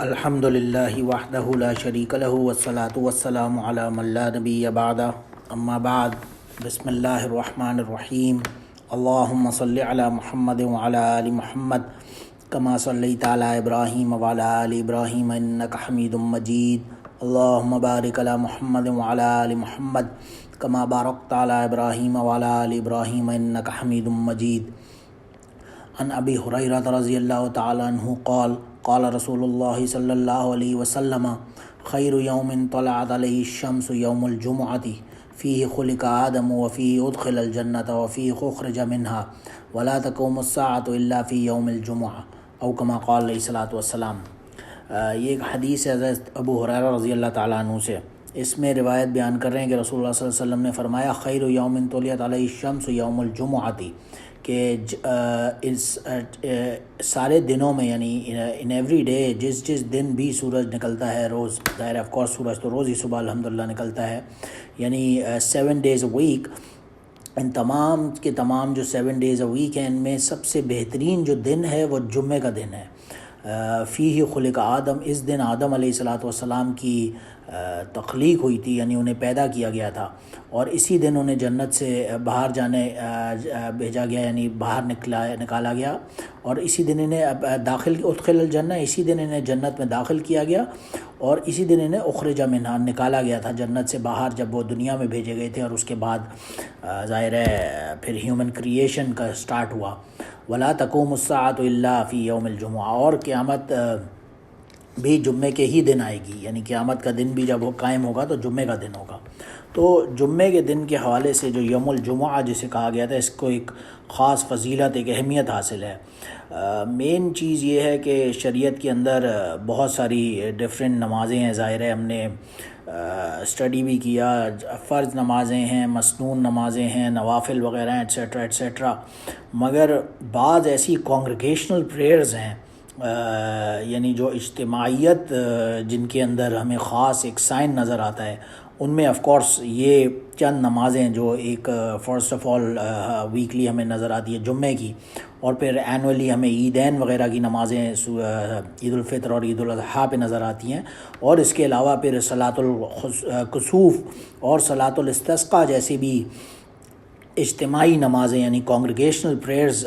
الحمد للہ وحدہ لا شریک لہ والصلاة والسلام علی من لا نبی بعدہ اما بعد بسم اللہ الرحمن الرحیم اللہم صلی علی محمد وعلی آل محمد کما صلیت علی ابراہیم وعلی آل ابراہیم انک حمید مجید اللہم بارک علی محمد وعلی آل محمد کما بارکت علی ابراہیم وعلی آل ابراہیم انک حمید مجید عن ابی ہریرہ رضی اللہ تعالی عنہ قال رسول اللہ صلی اللہ علیہ وسلم خیر یوم طلعت علیہ الشمس یوم الجمعۃ فیہ خلق آدم وفیہ ادخل الجنۃ وفیہ اخرج منها ولا تقوم الساعة الا فی یوم الجمعہ او کما قال علیہ الصلوۃ والسلام۔ یہ ایک حدیث ہے حضرت ابو ہریرہ رضی اللہ تعالیٰ عنہ سے۔ اس میں روایت بیان کر رہے ہیں کہ رسول اللہ صلی اللہ علیہ وسلم نے فرمایا خیر یوم طلعت علیہ الشمس یوم الجمعۃ، کہ اس سارے دنوں میں یعنی ان ایوری ڈے جس دن بھی سورج نکلتا ہے، روز ظاہر آف کورس سورج تو روز ہی صبح الحمدللہ نکلتا ہے، یعنی 7 days a week، ان تمام کے تمام جو 7 days a week ہیں ان میں سب سے بہترین جو دن ہے وہ جمعے کا دن ہے۔ فیہ خلق آدم، اس دن آدم علیہ الصلوۃ والسلام کی تخلیق ہوئی تھی، یعنی انہیں پیدا کیا گیا تھا، اور اسی دن انہیں جنت سے باہر جانے بھیجا گیا، یعنی باہر نکالا گیا، اور اسی دن انہیں ادخل الجنہ، اسی دن انہیں جنت میں داخل کیا گیا، اور اسی دن انہیں اخرج منہا، نکالا گیا تھا جنت سے باہر جب وہ دنیا میں بھیجے گئے تھے، اور اس کے بعد ظاہر ہے پھر ہیومن کریشن کا سٹارٹ ہوا۔ ولا تقوم الساعۃ الا فی یوم الجمعہ، اور قیامت بھی جمعے کے ہی دن آئے گی، یعنی قیامت کا دن بھی جب وہ قائم ہوگا تو جمعے کا دن ہوگا۔ تو جمعے کے دن کے حوالے سے جو یوم الجمعہ جسے کہا گیا تھا، اس کو ایک خاص فضیلت، ایک اہمیت حاصل ہے۔ مین چیز یہ ہے کہ شریعت کے اندر بہت ساری ڈیفرنٹ نمازیں ہیں، ظاہر ہے ہم نے اسٹڈی بھی کیا، فرض نمازیں ہیں، مسنون نمازیں ہیں، نوافل وغیرہ ہیں، ایٹسیٹرا ایٹسیٹرا، مگر بعض ایسی کانگریگیشنل پریئرز ہیں، یعنی جو اجتماعیت جن کے اندر ہمیں خاص ایک سائن نظر آتا ہے، ان میں آف کورس یہ چند نمازیں جو ایک فرسٹ آف آل ویکلی ہمیں نظر آتی ہے جمعے کی، اور پھر اینولی ہمیں عیدین وغیرہ کی نمازیں عید الفطر اور عید الاضحیٰ پہ نظر آتی ہیں، اور اس کے علاوہ پھر صلاۃ الکسوف اور صلاۃ الاستسقاء جیسی بھی اجتماعی نمازیں یعنی کانگریگیشنل پریئرز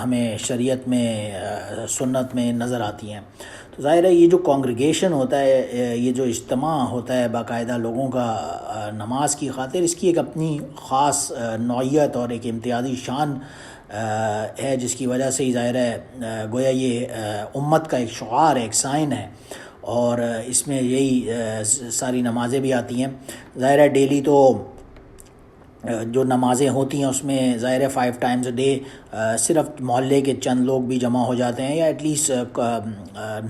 ہمیں شریعت میں سنت میں نظر آتی ہیں۔ تو ظاہر ہے یہ جو کانگریگیشن ہوتا ہے، یہ جو اجتماع ہوتا ہے باقاعدہ لوگوں کا نماز کی خاطر، اس کی ایک اپنی خاص نوعیت اور ایک امتیازی شان ہے، جس کی وجہ سے ہی ظاہر ہے گویا یہ امت کا ایک شعار ہے، ایک سائن ہے، اور اس میں یہی ساری نمازیں بھی آتی ہیں۔ ظاہر ہے ڈیلی تو جو نمازیں ہوتی ہیں اس میں ظاہر ہے 5 times a day صرف محلے کے چند لوگ بھی جمع ہو جاتے ہیں، یا ایٹ لیسٹ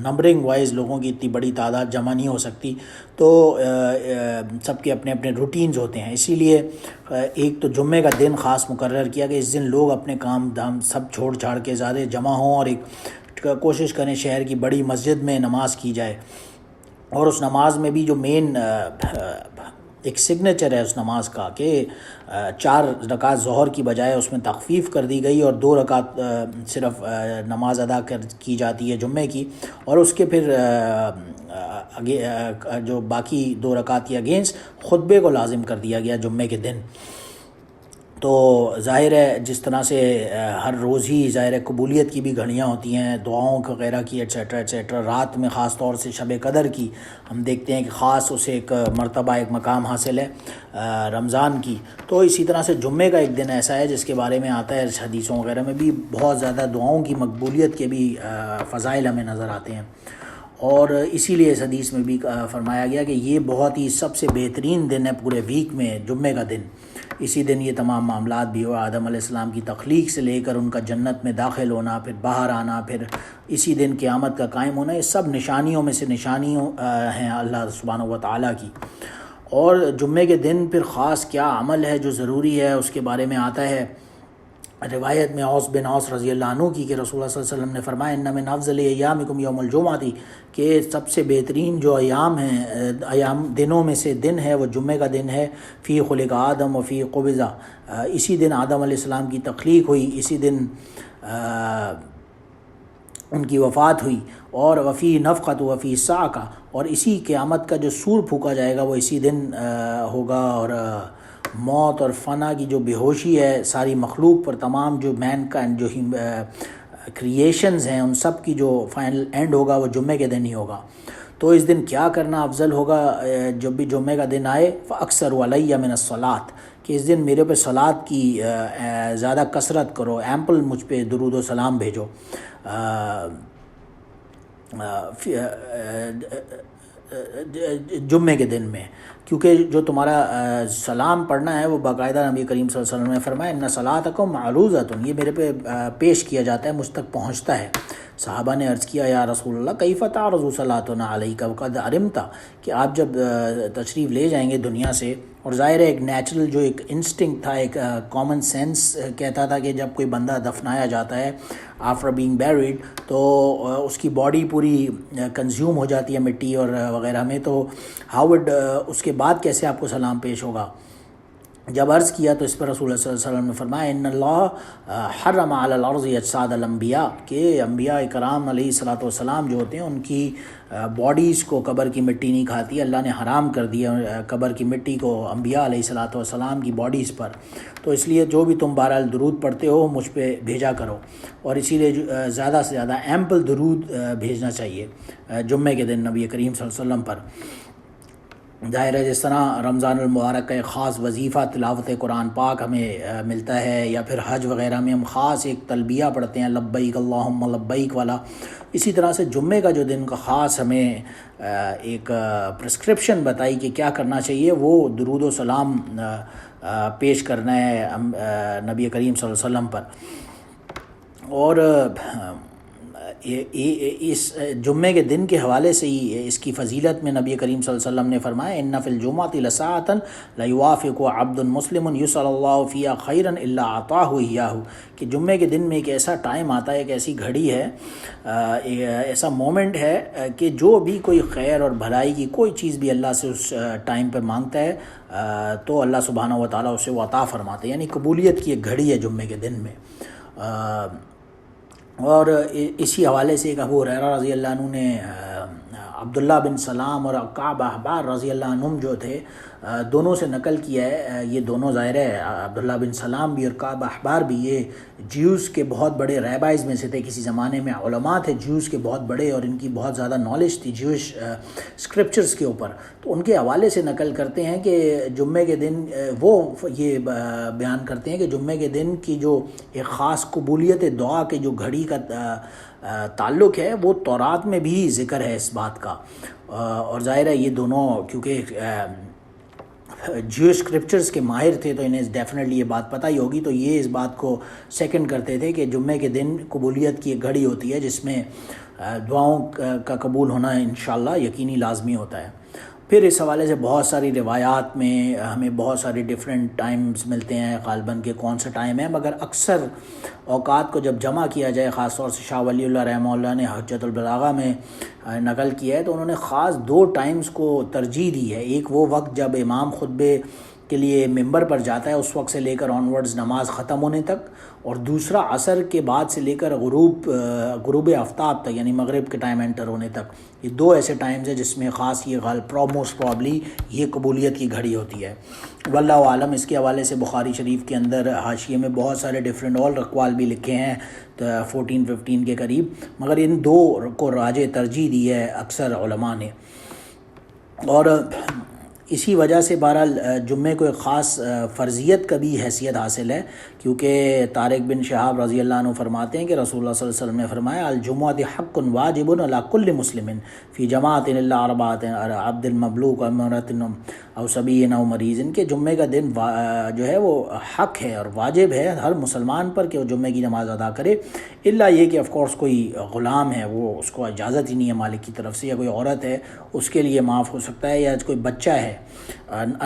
نمبرنگ وائز لوگوں کی اتنی بڑی تعداد جمع نہیں ہو سکتی، تو سب کے اپنے اپنے روٹینز ہوتے ہیں، اسی لیے ایک تو جمعے کا دن خاص مقرر کیا کہ اس دن لوگ اپنے کام دھام سب چھوڑ چھاڑ کے زیادہ جمع ہوں، اور ایک کوشش کریں شہر کی بڑی مسجد میں نماز کی جائے، اور اس نماز میں بھی جو مین ایک سگنیچر ہے اس نماز کا کہ 4 رکعت ظہر کی بجائے اس میں تخفیف کر دی گئی، اور 2 رکعت صرف نماز ادا کی جاتی ہے جمعے کی، اور اس کے پھر جو باقی 2 رکعت کی اگینسٹ خطبے کو لازم کر دیا گیا جمعے کے دن۔ تو ظاہر ہے جس طرح سے ہر روز ہی ظاہر ہے قبولیت کی بھی گھڑیاں ہوتی ہیں، دعاؤں وغیرہ کی ایٹسیٹرا ایٹسیٹرا، رات میں خاص طور سے شب قدر کی ہم دیکھتے ہیں کہ خاص اسے ایک مرتبہ ایک مقام حاصل ہے رمضان کی، تو اسی طرح سے جمعے کا ایک دن ایسا ہے جس کے بارے میں آتا ہے حدیثوں وغیرہ میں بھی بہت زیادہ دعاؤں کی مقبولیت کے بھی فضائل ہمیں نظر آتے ہیں، اور اسی لیے اس حدیث میں بھی فرمایا گیا کہ یہ بہت ہی سب سے بہترین دن ہے پورے ویک میں، جمعے کا دن۔ اسی دن یہ تمام معاملات بھی ہوا، آدم علیہ السلام کی تخلیق سے لے کر ان کا جنت میں داخل ہونا، پھر باہر آنا، پھر اسی دن قیامت کا قائم ہونا، یہ سب نشانیوں میں سے نشانیوں ہیں اللہ سبحانہ و تعالیٰ کی۔ اور جمعے کے دن پھر خاص کیا عمل ہے جو ضروری ہے، اس کے بارے میں آتا ہے روایت میں اوس بن اوس رضی اللہ عنہ کی کہ رسول اللہ صلی اللہ علیہ وسلم نے فرمایا ان من افضل ایامکم یوم الجمعہ، کہ سب سے بہترین جو ایام ہیں، ایام دنوں میں سے دن ہے وہ جمعے کا دن ہے، فی خلق آدم و فی قبض، اسی دن آدم علیہ السلام کی تخلیق ہوئی، اسی دن ان کی وفات ہوئی، اور وفی نفخت وفی صاعقہ، اور اسی قیامت کا جو سور پھونکا جائے گا وہ اسی دن ہوگا، اور موت اور فنا کی جو بے ہوشی ہے ساری مخلوق پر، تمام جو مین کائنڈ جو کریشنز ہیں ان سب کی جو فائنل اینڈ ہوگا وہ جمعے کے دن ہی ہوگا۔ تو اس دن کیا کرنا افضل ہوگا؟ جب بھی جمعے کا دن آئے فاکثر علیہ من الصلاۃ، کہ اس دن میرے پہ صلاۃ کی زیادہ کثرت کرو، ایمپل مجھ پہ درود و سلام بھیجو جمعے کے دن میں، کیونکہ جو تمہارا سلام پڑھنا ہے وہ باقاعدہ نبی کریم صلی اللہ علیہ وسلم نے فرمایا ان صلاتکم معروضۃ، یہ میرے پہ پیش کیا جاتا ہے، مجھ تک پہنچتا ہے۔ صحابہ نے عرض کیا یا رسول اللہ کیف تعرض صلاتنا علیک وقد علمت، کہ آپ جب تشریف لے جائیں گے دنیا سے، اور ظاہر ہے ایک نیچرل جو ایک انسٹنکٹ تھا، ایک کامن سینس کہتا تھا کہ جب کوئی بندہ دفنایا جاتا ہے آفٹر بینگ بیریڈ تو اس کی باڈی پوری کنزیوم ہو جاتی ہے مٹی اور وغیرہ میں، تو ہاؤ وڈ اس کے بعد کیسے آپ کو سلام پیش ہوگا؟ جب عرض کیا تو اس پر رسول اللہ صلی اللہ علیہ وسلم نے فرمایا ان اللہ حرم علی الارض اجساد الانبیاء، کہ انبیاء کرام علیہ الصلوۃ والسلام جو ہوتے ہیں ان کی باڈیز کو قبر کی مٹی نہیں کھاتی، اللہ نے حرام کر دیا قبر کی مٹی کو انبیاء علیہ الصلوۃ والسلام کی باڈیز پر، تو اس لیے جو بھی تم بہرحال درود پڑھتے ہو مجھ پہ بھیجا کرو، اور اسی لیے زیادہ سے زیادہ ایمپل درود بھیجنا چاہیے جمعے کے دن نبی کریم صلی اللہ علیہ وسلم پر۔ ظاہر ہے جس طرح رمضان المبارک کا ایک خاص وظیفہ تلاوت قرآن پاک ہمیں ملتا ہے، یا پھر حج وغیرہ میں ہم خاص ایک تلبیہ پڑھتے ہیں لبیک اللہم لبیک والا، اسی طرح سے جمعے کا جو دن کا خاص ہمیں ایک پرسکرپشن بتائی کہ کیا کرنا چاہیے، وہ درود و سلام پیش کرنا ہے نبی کریم صلی اللہ علیہ وسلم پر۔ اور اس جمعے کے دن کے حوالے سے ہی اس کی فضیلت میں نبی کریم صلی اللہ علیہ وسلم نے فرمایا ان فی الجمعۃ لساعۃ لیوافق عبد مسلم یسأل اللہ فیہا خیرا الا اعطاہ ایاہ، کہ جمعے کے دن میں ایک ایسا ٹائم آتا ہے، ایک ایسی گھڑی ہے، ایسا مومنٹ ہے کہ جو بھی کوئی خیر اور بھلائی کی کوئی چیز بھی اللہ سے اس ٹائم پہ مانگتا ہے تو اللہ سبحانہ و تعالیٰ اسے وہ عطا فرماتے ہیں، یعنی قبولیت کی ایک گھڑی ہے جمعے کے دن میں۔ اور اسی حوالے سے ایک ابو ہریرہ رضی اللہ عنہ نے عبداللہ بن سلام اور کعب احبار رضی اللہ عنہم جو تھے دونوں سے نقل کیا ہے، یہ دونوں ظاہر ہے عبداللہ بن سلام بھی اور کعب احبار بھی یہ جیوز کے بہت بڑے ریبائز میں سے تھے، کسی زمانے میں علماء تھے جیوز کے بہت بڑے، اور ان کی بہت زیادہ نالج تھی جیوش اسکرپچرز کے اوپر، تو ان کے حوالے سے نقل کرتے ہیں کہ جمعے کے دن وہ یہ بیان کرتے ہیں کہ جمعے کے دن کی جو ایک خاص قبولیت دعا کے جو گھڑی کا تعلق ہے وہ تورات میں بھی ذکر ہے اس بات کا، اور ظاہر ہے یہ دونوں کیونکہ جیوش اسکرپچرز کے ماہر تھے تو انہیں ڈیفینیٹلی یہ بات پتہ ہی ہوگی، تو یہ اس بات کو سیکنڈ کرتے تھے کہ جمعے کے دن قبولیت کی ایک گھڑی ہوتی ہے جس میں دعاؤں کا قبول ہونا انشاءاللہ یقینی لازمی ہوتا ہے۔ پھر اس حوالے سے بہت ساری روایات میں ہمیں بہت ساری ڈیفرنٹ ٹائمز ملتے ہیں غالباً کہ کون سا ٹائم ہے، مگر اکثر اوقات کو جب جمع کیا جائے، خاص طور سے شاہ ولی اللہ رحمہ اللہ نے حجۃ البلاغہ میں نقل کیا ہے، تو انہوں نے خاص دو ٹائمز کو ترجیح دی ہے۔ ایک وہ وقت جب امام خطبے کے لیے ممبر پر جاتا ہے اس وقت سے لے کر آنورڈز نماز ختم ہونے تک، اور دوسرا عصر کے بعد سے لے کر غروب آفتاب تک یعنی مغرب کے ٹائم انٹر ہونے تک، یہ دو ایسے ٹائمز ہیں جس میں خاص یہ موسٹ پرابلی یہ قبولیت کی گھڑی ہوتی ہے۔ واللہ عالم۔ اس کے حوالے سے بخاری شریف کے اندر حاشیے میں بہت سارے ڈفرینٹ اور اقوال بھی لکھے ہیں 14-15 کے قریب، مگر ان دو کو راجع ترجیح دی ہے اکثر علماء نے، اور اسی وجہ سے بہرحال جمعے کو ایک خاص فرضیت کا بھی حیثیت حاصل ہے، کیونکہ طارق بن شہاب رضی اللہ عنہ فرماتے ہیں کہ رسول اللہ صلی اللہ علیہ وسلم نے فرمایا الجمعۃ حق واجب علی کل مسلم فی جماعت الا اربعۃ عبد المملوک امرۃ او صبی او مریض، ان کے جمعے کا دن جو ہے وہ حق ہے اور واجب ہے ہر مسلمان پر کہ وہ جمعے کی نماز ادا کرے، الا یہ کہ آف کورس کوئی غلام ہے وہ اس کو اجازت ہی نہیں ہے مالک کی طرف سے، یا کوئی عورت ہے اس کے لیے معاف ہو سکتا ہے، یا کوئی بچہ ہے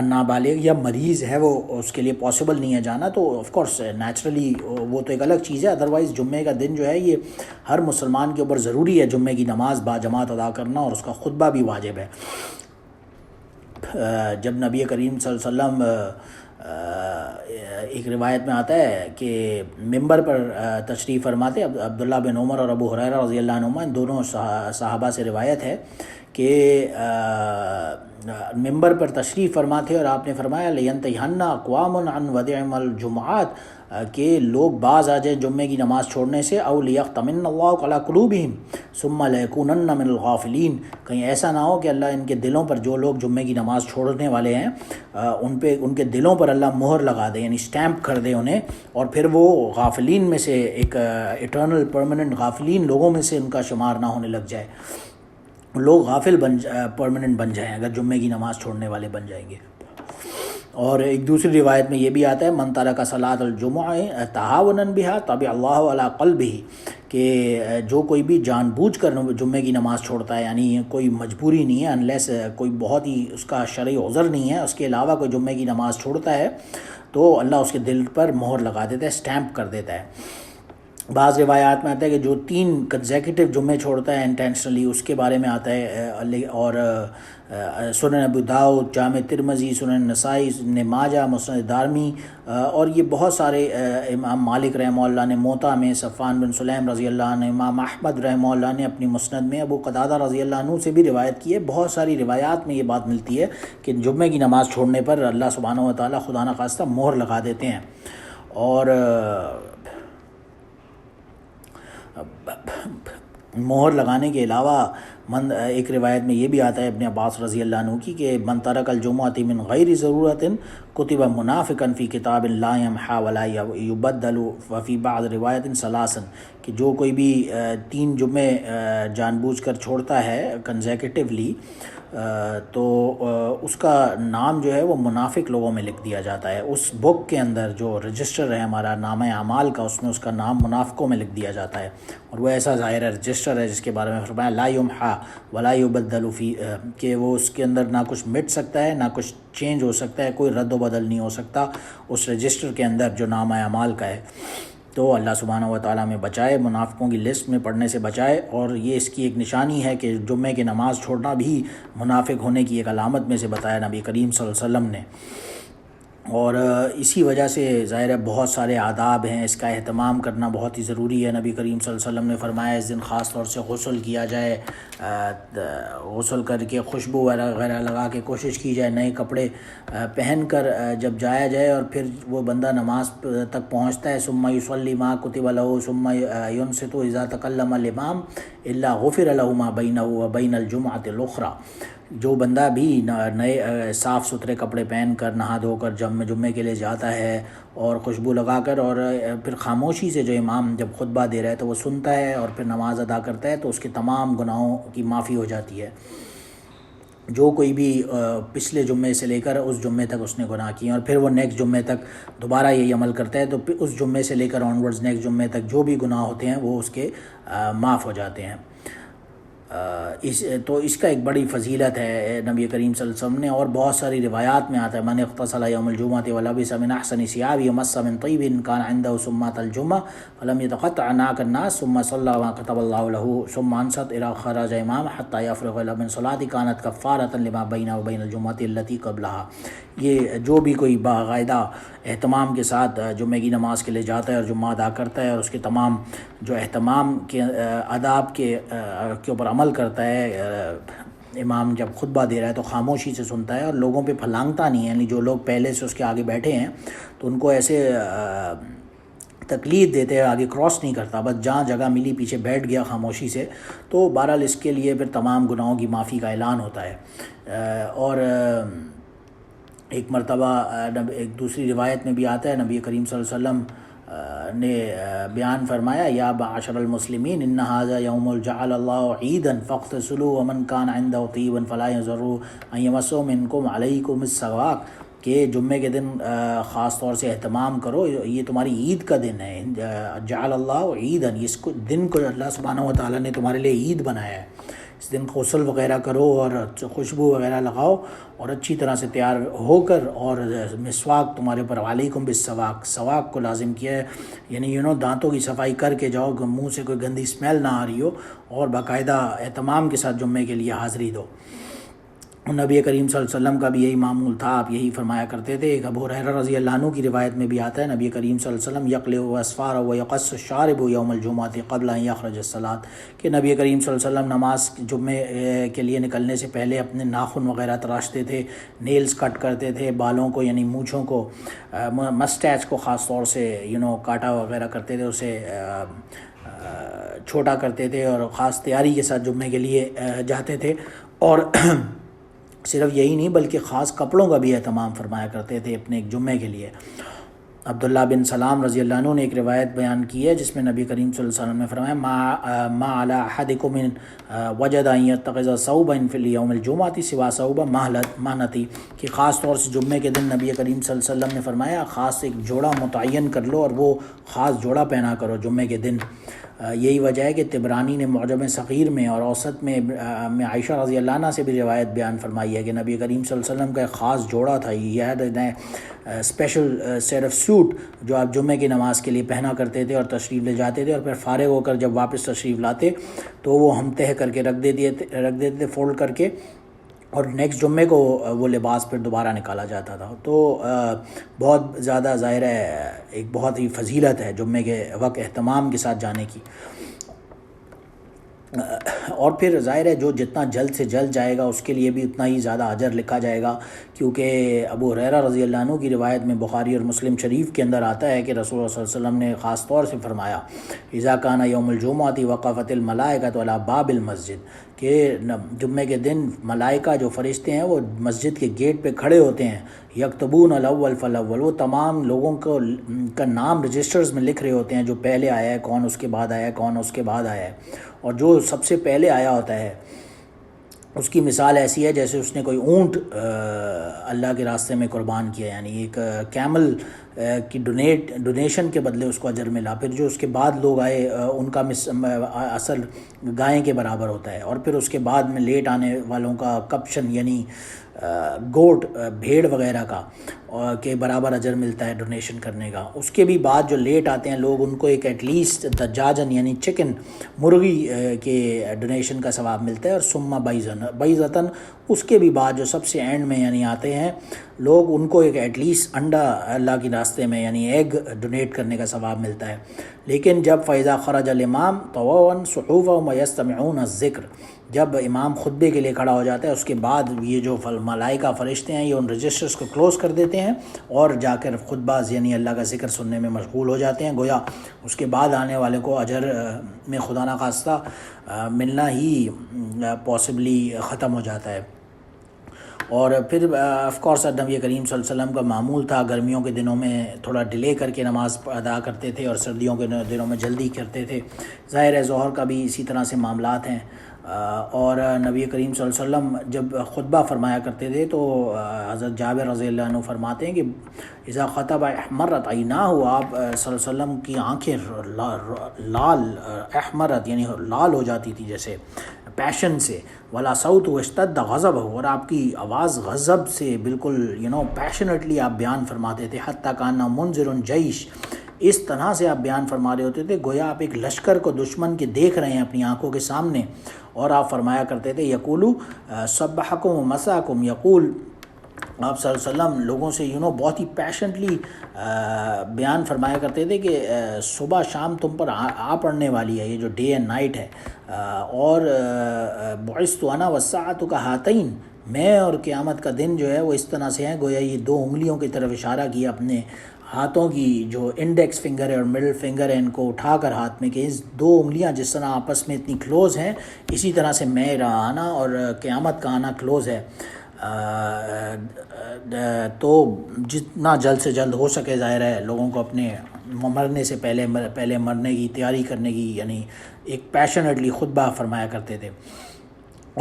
نابالغ یا مریض ہے وہ اس کے لیے پاسبل نہیں ہے جانا، تو آف کورس نیچرلی وہ تو ایک الگ چیز ہے، ادروائز جمعے کا دن جو ہے یہ ہر مسلمان کے اوپر ضروری ہے جمعے کی نماز با جماعت ادا کرنا، اور اس کا خطبہ بھی واجب ہے۔ جب نبی کریم صلی اللہ علیہ وسلم ایک روایت میں آتا ہے کہ ممبر پر تشریف فرماتے عبداللہ بن عمر اور ابو ہریرہ رضی اللہ عنہما، ان دونوں صحابہ سے روایت ہے کہ ممبر پر تشریف فرماتے اور آپ نے فرمایا لینتہن اقوام عن ودعم الجمعات، کہ لوگ باز آ جائیں جمعے کی نماز چھوڑنے سے، او لیختمن اللہ علی قلوبہم ثم لیکونن من الغافلین، کہیں ایسا نہ ہو کہ اللہ ان کے دلوں پر، جو لوگ جمعے کی نماز چھوڑنے والے ہیں ان کے دلوں پر اللہ مہر لگا دے، یعنی سٹیمپ کر دے انہیں، اور پھر وہ غافلین میں سے، ایک ایٹرنل پرماننٹ غافلین لوگوں میں سے ان کا شمار نہ ہونے لگ جائے، لوگ غافل پرماننٹ بن جائیں اگر جمعے کی نماز چھوڑنے والے بن جائیں گے۔ اور ایک دوسری روایت میں یہ بھی آتا ہے من ترک صلاۃ الجمعہ تہاونا بہا طبع اللہ علی قلبہ، کہ جو کوئی بھی جان بوجھ کر جمعے کی نماز چھوڑتا ہے، یعنی کوئی مجبوری نہیں ہے، انلیس کوئی بہت ہی اس کا شرعی عذر نہیں ہے، اس کے علاوہ کوئی جمعے کی نماز چھوڑتا ہے تو اللہ اس کے دل پر مہر لگا دیتا ہے، سٹیمپ کر دیتا ہے۔ بعض روایات میں آتا ہے کہ جو 3 کنزیکٹیو جمعے چھوڑتا ہے انٹینشنلی، اس کے بارے میں آتا ہے، اور سنن ابو داؤد، جامع ترمذی، سنن نسائی، سنن ماجہ، مسند دارمی، اور یہ بہت سارے، امام مالک رحمہ اللہ نے موطا میں، صفوان بن سلیم رضی اللہ عنہ، امام احمد رحمہ اللہ نے اپنی مسند میں، ابو قتادہ رضی اللہ عنہ سے بھی روایت کی ہے۔ بہت ساری روایات میں یہ بات ملتی ہے کہ جمعے کی نماز چھوڑنے پر اللہ سبحانہ و تعالیٰ خدا نخواستہ مہر لگا دیتے ہیں۔ اور مہر لگانے کے علاوہ ایک روایت میں یہ بھی آتا ہے ابن عباس رضی اللہ عنہ کی، کہ من ترک الجمعۃ من غیر ضرورت کتب منافقا فی کتاب لا یمحى ولا یبدل وفی بعض روایت ثلاثا، کہ جو کوئی بھی 3 جمعے جان بوجھ کر چھوڑتا ہے کنزیکٹیولی، تو اس کا نام جو ہے وہ منافق لوگوں میں لکھ دیا جاتا ہے، اس بک کے اندر جو رجسٹر ہے ہمارا نامہ اعمال کا، اس میں اس کا نام منافقوں میں لکھ دیا جاتا ہے، اور وہ ایسا ظاہر رجسٹر ہے جس کے بارے میں فرمایا لا یمحى ولا یبدل فی، کہ وہ اس کے اندر نہ کچھ مٹ سکتا ہے، نہ کچھ چینج ہو سکتا ہے، کوئی رد و بدل نہیں ہو سکتا اس رجسٹر کے اندر جو نامہ اعمال کا ہے۔ تو اللہ سبحانہ و تعالیٰ میں بچائے، منافقوں کی لسٹ میں پڑھنے سے بچائے، اور یہ اس کی ایک نشانی ہے کہ جمعے کی نماز چھوڑنا بھی منافق ہونے کی ایک علامت میں سے بتایا نبی کریم صلی اللہ علیہ وسلم نے۔ اور اسی وجہ سے ظاہر ہے بہت سارے آداب ہیں، اس کا اہتمام کرنا بہت ہی ضروری ہے۔ نبی کریم صلی اللہ علیہ وسلم نے فرمایا اس دن خاص طور سے غسل کیا جائے، غسل کر کے خوشبو وغیرہ لگا کے کوشش کی جائے، نئے کپڑے پہن کر جب جایا جائے، اور پھر وہ بندہ نماز تک پہنچتا ہے ثم یصلی ما کتب له ثم ینصت اذا تکلم الامام الا غفر له ما بینه وبین الجمعۃ الاخری، جو بندہ بھی نئے صاف ستھرے کپڑے پہن کر نہا دھو کر جمعے کے لیے جاتا ہے اور خوشبو لگا کر، اور پھر خاموشی سے جو امام جب خطبہ دے رہا ہے تو وہ سنتا ہے اور پھر نماز ادا کرتا ہے، تو اس کے تمام گناہوں کی معافی ہو جاتی ہے۔ جو کوئی بھی پچھلے جمعے سے لے کر اس جمعے تک اس نے گناہ کیے، اور پھر وہ نیکسٹ جمعے تک دوبارہ یہی عمل کرتا ہے، تو اس جمعے سے لے کر آنورڈز نیکسٹ جمعے تک جو بھی گناہ ہوتے ہیں وہ اس کے معاف ہو جاتے ہیں۔ تو اس کا ایک بڑی فضیلت ہے نبی کریم صلی اللہ علیہ وسلم نے، اور بہت ساری روایات میں آتا ہے من اغتسل یوم الجمعۃ ولبس من احسن ثیابہ ومس من طیب کان عنده ثمۃ الجمعہ فلم يتقطع عناق الناس ثم صلى ما كتب الله له ثم انصت الى خرج امام حتى يفرغ من صلاة كانت كفارة لما بينه وبين الجمعة التي قبلها۔ یہ جو بھی کوئی باقاعدہ اہتمام کے ساتھ جمعے کی نماز کے لیے جاتا ہے اور جمعہ ادا کرتا ہے، اور اس کے تمام جو اہتمام کے آداب کے اوپر عمل کرتا ہے، امام جب خطبہ دے رہا ہے تو خاموشی سے سنتا ہے اور لوگوں پہ پھلانگتا نہیں ہے، یعنی جو لوگ پہلے سے اس کے آگے بیٹھے ہیں تو ان کو ایسے تکلیف دیتے ہیں، آگے کراس نہیں کرتا، بس جہاں جگہ ملی پیچھے بیٹھ گیا خاموشی سے، تو بہرحال اس کے لیے پھر تمام گناہوں کی معافی کا اعلان ہوتا ہے۔ اور ایک مرتبہ ایک دوسری روایت میں بھی آتا ہے نبی کریم صلی اللہ علیہ وسلم نے بیان فرمایا یا معاشر المسلمین ان ھذا یوم جعل اللہ عیدا فاغتسلوا ومن کان عنده طیب فلا یضر ان یمس منکم علیکم السواک، کہ جمعے کے دن خاص طور سے اہتمام کرو، یہ تمہاری عید کا دن ہے، جعل اللہ عیدا، اس دن کو اللہ سبحانہ و تعالیٰ نے تمہارے لیے عید بنایا ہے، اس دن غسل وغیرہ کرو اور خوشبو وغیرہ لگاؤ اور اچھی طرح سے تیار ہو کر، اور مسواک تمہارے اوپر، علیکم بالسواک، سواک کو لازم کیا ہے، یعنی دانتوں کی صفائی کر کے جاؤ، منہ سے کوئی گندی اسمیل نہ آ رہی ہو، اور باقاعدہ اہتمام کے ساتھ جمعے کے لیے حاضری دو۔ نبی کریم صلی اللہ علیہ وسلم کا بھی یہی معمول تھا، آپ یہی فرمایا کرتے تھے۔ ایک ابو ہریرہ رضی اللہ عنہ کی روایت میں بھی آتا ہے، نبی کریم صلی اللہ علیہ وسلم یقلع اسفار و یقص الشارب یوم الجمعۃ قبل ان یخرج الصلاۃ، کہ نبی کریم صلی اللہ علیہ وسلم نماز جمعے کے لیے نکلنے سے پہلے اپنے ناخن وغیرہ تراشتے تھے، نیلز کٹ کرتے تھے، بالوں کو یعنی مونچھوں کو، مسٹیچ کو خاص طور سے کاٹا وغیرہ کرتے تھے، اسے چھوٹا کرتے تھے اور خاص تیاری کے ساتھ جمعے کے لیے جاتے تھے۔ اور صرف یہی نہیں بلکہ خاص کپڑوں کا بھی اہتمام فرمایا کرتے تھے اپنے ایک جمعے کے لیے۔ عبداللہ بن سلام رضی اللہ عنہ نے ایک روایت بیان کی ہے جس میں نبی کریم صلی اللہ علیہ وسلم نے فرمایا ما علی احدکم وجد ان یتخذ ثوبا فی الیوم الجمعۃ سوا ثوب مہنتی، کہ خاص طور سے جمعے کے دن نبی کریم صلی اللہ علیہ وسلم نے فرمایا خاص ایک جوڑا متعین کر لو اور وہ خاص جوڑا پہنا کرو جمعے کے دن۔ یہی وجہ ہے کہ طبرانی نے معجم صغیر میں اور اوسط میں عائشہ رضی اللہ عنہ سے بھی روایت بیان فرمائی ہے کہ نبی کریم صلی اللہ علیہ وسلم کا ایک خاص جوڑا تھا، یہ ہے اسپیشل سیٹ آف سوٹ جو آپ جمعے کی نماز کے لیے پہنا کرتے تھے اور تشریف لے جاتے تھے، اور پھر فارغ ہو کر جب واپس تشریف لاتے تو وہ ہم تہہ کر کے رکھ دیتے تھے فولڈ کر کے، اور نیکسٹ جمعے کو وہ لباس پھر دوبارہ نکالا جاتا تھا۔ تو بہت زیادہ ظاہر ہے ایک بہت ہی فضیلت ہے جمعے کے وقت اہتمام کے ساتھ جانے کی۔ اور پھر ظاہر ہے جو جتنا جلد سے جلد جائے گا اس کے لیے بھی اتنا ہی زیادہ اجر لکھا جائے گا، کیونکہ ابو ہریرہ رضی اللہ عنہ کی روایت میں بخاری اور مسلم شریف کے اندر آتا ہے کہ رسول اللہ صلی اللہ علیہ وسلم نے خاص طور سے فرمایا اذا کان یوم الجمعۃ وقفت الملائکۃ علی باب المسجد، کہ جمعے کے دن ملائکہ جو فرشتے ہیں وہ مسجد کے گیٹ پہ کھڑے ہوتے ہیں، یکتبون الاول فالاول، وہ تمام لوگوں کا نام رجسٹرز میں لکھ رہے ہوتے ہیں، جو پہلے آیا ہے کون اس کے بعد آیا ہے کون اس کے بعد آیا ہے، اور جو سب سے پہلے آیا ہوتا ہے اس کی مثال ایسی ہے جیسے اس نے کوئی اونٹ اللہ کے راستے میں قربان کیا، یعنی ایک کیمل کی ڈونیشن کے بدلے اس کو اجر ملا۔ پھر جو اس کے بعد لوگ آئے ان کا اصل گائیں کے برابر ہوتا ہے، اور پھر اس کے بعد میں لیٹ آنے والوں کا کپشن یعنی گوٹ بھیڑ وغیرہ کا کے برابر اجر ملتا ہے ڈونیشن کرنے کا۔ اس کے بھی بعد جو لیٹ آتے ہیں لوگ ان کو ایک ایٹ لیسٹ دجاجن یعنی چکن مرغی کے ڈونیشن کا ثواب ملتا ہے، اور ثم بیضتن اس کے بھی بعد جو سب سے اینڈ میں یعنی آتے ہیں لوگ ان کو ایک ایٹ لیسٹ انڈا اللہ کے راستے میں یعنی ایگ ڈونیٹ کرنے کا ثواب ملتا ہے۔ لیکن جب فیضا خرج الامام طوعا صحوفهم ویستمعون الذکر، جب امام خطبے کے لیے کھڑا ہو جاتا ہے اس کے بعد یہ جو ملائکہ فرشتے ہیں یہ ان رجسٹرز کو کلوز کر دیتے ہیں اور جا کر خطبہ یعنی اللہ کا ذکر سننے میں مشغول ہو جاتے ہیں، گویا اس کے بعد آنے والے کو اجر میں خدا نخواستہ ملنا ہی پاسبلی ختم ہو جاتا ہے۔ اور پھر آف کورس نبی کریم صلی اللہ علیہ وسلم کا معمول تھا گرمیوں کے دنوں میں تھوڑا ڈیلے کر کے نماز ادا کرتے تھے اور سردیوں کے دنوں میں جلدی کرتے تھے۔ ظاہر ہے ظہر کا بھی اسی طرح سے معاملات ہیں، اور نبی کریم صلی اللہ علیہ وسلم جب خطبہ فرمایا کرتے تھے تو حضرت جابر رضی اللہ عنہ فرماتے ہیں کہ اذا خطب احمرت عیناہ، آپ صلی اللہ علیہ وسلم کی آنکھیں لال احمرت یعنی لال ہو جاتی تھی جیسے پیشن سے، ولا صوت اشتد غضب، اور آپ کی آواز غضب سے بالکل پیشنیٹلی آپ بیان فرماتے تھے، حتی کانہ منذر جیش، اس طرح سے آپ بیان فرما رہے ہوتے تھے گویا آپ ایک لشکر کو دشمن کے دیکھ رہے ہیں اپنی آنکھوں کے سامنے۔ اور آپ فرمایا کرتے تھے یقولو صبحکم و مساکم، یقول آپ صلی اللہ علیہ وسلم لوگوں سے بہت ہی پیشنٹلی بیان فرمایا کرتے تھے کہ صبح شام تم پر آ پڑنے والی ہے، یہ جو ڈے اینڈ نائٹ ہے، اور بعثت انا والساعۃ کہاتین، میں اور قیامت کا دن جو ہے وہ اس طرح سے ہیں، گویا یہ دو انگلیوں کی طرف اشارہ کیا اپنے ہاتھوں کی جو انڈیکس فنگر ہے اور مڈل فنگر ہے ان کو اٹھا کر ہاتھ میں، کہ اس دو انگلیاں جس طرح آپس میں اتنی کلوز ہیں اسی طرح سے میرا آنا اور قیامت کا آنا کلوز ہے۔ تو جتنا جلد سے جلد ہو سکے ظاہر ہے لوگوں کو اپنے مرنے سے پہلے مرنے کی تیاری کرنے کی یعنی ایک پیشنیٹلی خطبہ فرمایا کرتے تھے۔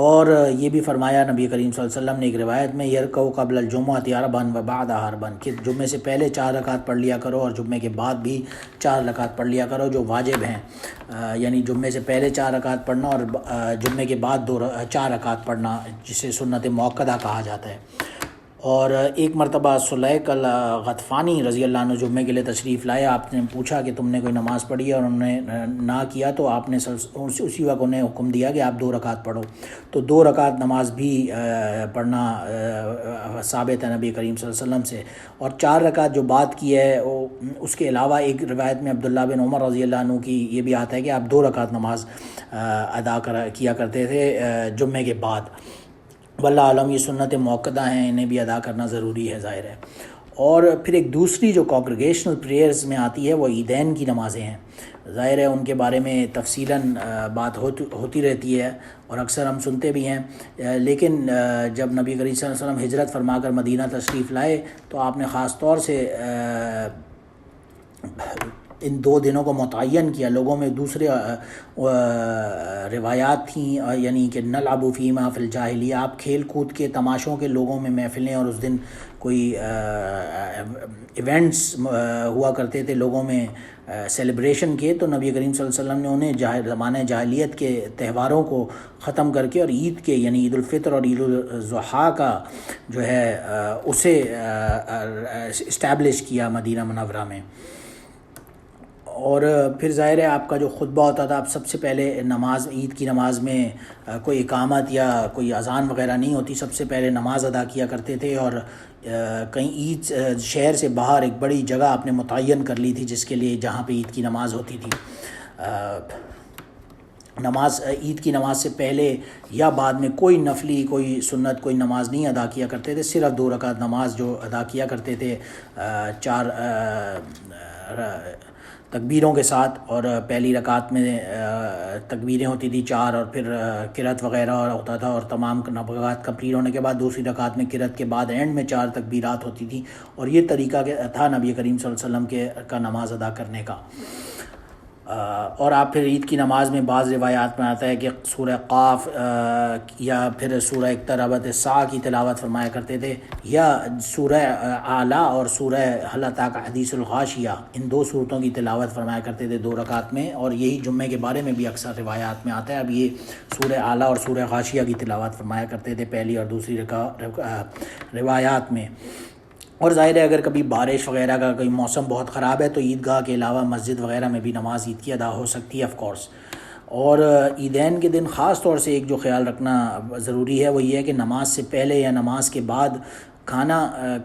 اور یہ بھی فرمایا نبی کریم صلی اللہ علیہ وسلم نے ایک روایت میں یرکعوا قبل الجمعۃ اربعا وبعدها اربعا، کہ جمعے سے پہلے 4 رکعت پڑھ لیا کرو اور جمعے کے بعد بھی 4 رکعت پڑھ لیا کرو جو واجب ہیں، یعنی جمعے سے پہلے 4 رکعت پڑھنا اور جمعے کے بعد 4 رکعت پڑھنا جسے سنت مؤکدہ کہا جاتا ہے۔ اور ایک مرتبہ سلیق الغطفانی رضی اللہ عنہ جمعے کے لیے تشریف لائے. آپ نے پوچھا کہ تم نے کوئی نماز پڑھی ہے، اور انہوں نے نہ کیا، تو آپ نے اسی وقت انہیں حکم دیا کہ آپ 2 رکعت پڑھو. تو 2 رکعت نماز بھی پڑھنا ثابت ہے نبی کریم صلی اللہ علیہ وسلم سے. اور 4 رکعت جو بات کی ہے اس کے علاوہ ایک روایت میں عبداللہ بن عمر رضی اللہ عنہ کی یہ بھی آتا ہے کہ آپ 2 رکعت نماز ادا کیا کرتے تھے جمعے کے بعد. واللہ عالم یہ سنت موقدہ ہیں، انہیں بھی ادا کرنا ضروری ہے ظاہر ہے. اور پھر ایک دوسری جو کانگریگیشنل پریئرز میں آتی ہے وہ عیدین کی نمازیں ہیں. ظاہر ہے ان کے بارے میں تفصیلاً بات ہوتی رہتی ہے اور اکثر ہم سنتے بھی ہیں، لیکن جب نبی کریم صلی اللہ علیہ وسلم ہجرت فرما کر مدینہ تشریف لائے تو آپ نے خاص طور سے ان 2 دنوں کو متعین کیا. لوگوں میں دوسرے روایات تھیں، یعنی کہ نلعب فیما فی الجاہلیہ، آپ کھیل کود کے تماشوں کے لوگوں میں محفلیں، اور اس دن کوئی ایونٹس ہوا کرتے تھے لوگوں میں سیلیبریشن کے. تو نبی کریم صلی اللہ علیہ وسلم نے انہیں زمانہ جاہلیت کے تہواروں کو ختم کر کے اور عید کے یعنی عید الفطر اور عید الاضحیٰ کا جو ہے اسے اسٹیبلش کیا مدینہ منورہ میں. اور پھر ظاہر ہے آپ کا جو خطبہ ہوتا تھا، آپ سب سے پہلے نماز عید کی نماز میں کوئی اقامت یا کوئی اذان وغیرہ نہیں ہوتی، سب سے پہلے نماز ادا کیا کرتے تھے. اور کہیں عید شہر سے باہر ایک بڑی جگہ آپ نے متعین کر لی تھی جس کے لیے جہاں پہ عید کی نماز ہوتی تھی. نماز عید کی نماز سے پہلے یا بعد میں کوئی نفلی کوئی سنت کوئی نماز نہیں ادا کیا کرتے تھے، صرف 2 رکعت نماز جو ادا کیا کرتے تھے 4 تکبیروں کے ساتھ. اور پہلی رکعت میں تکبیریں ہوتی تھی 4، اور پھر قرات وغیرہ ہوتا تھا، اور تمام رکعات کمپلیٹ ہونے کے بعد دوسری رکعت میں قرات کے بعد اینڈ میں 4 تکبیرات ہوتی تھیں. اور یہ طریقہ تھا نبی کریم صلی اللہ علیہ وسلم کا نماز ادا کرنے کا. اور آپ پھر عید کی نماز میں بعض روایات میں آتا ہے کہ سورہ قاف یا پھر سورہ اقتربت الساعہ کی تلاوت فرمایا کرتے تھے، یا سورہ اعلیٰ اور سورہ هل اتاک حدیث الغاشیہ، ان 2 صورتوں کی تلاوت فرمایا کرتے تھے 2 رکعت میں. اور یہی جمعے کے بارے میں بھی اکثر روایات میں آتا ہے. اب یہ سورہ اعلیٰ اور سورہ غاشیہ کی تلاوت فرمایا کرتے تھے پہلی اور دوسری روایات میں. اور ظاہر ہے اگر کبھی بارش وغیرہ کا کوئی موسم بہت خراب ہے تو عیدگاہ کے علاوہ مسجد وغیرہ میں بھی نماز عید کی ادا ہو سکتی ہے آف کورس. اور عیدین کے دن خاص طور سے ایک جو خیال رکھنا ضروری ہے وہ یہ ہے کہ نماز سے پہلے یا نماز کے بعد کھانا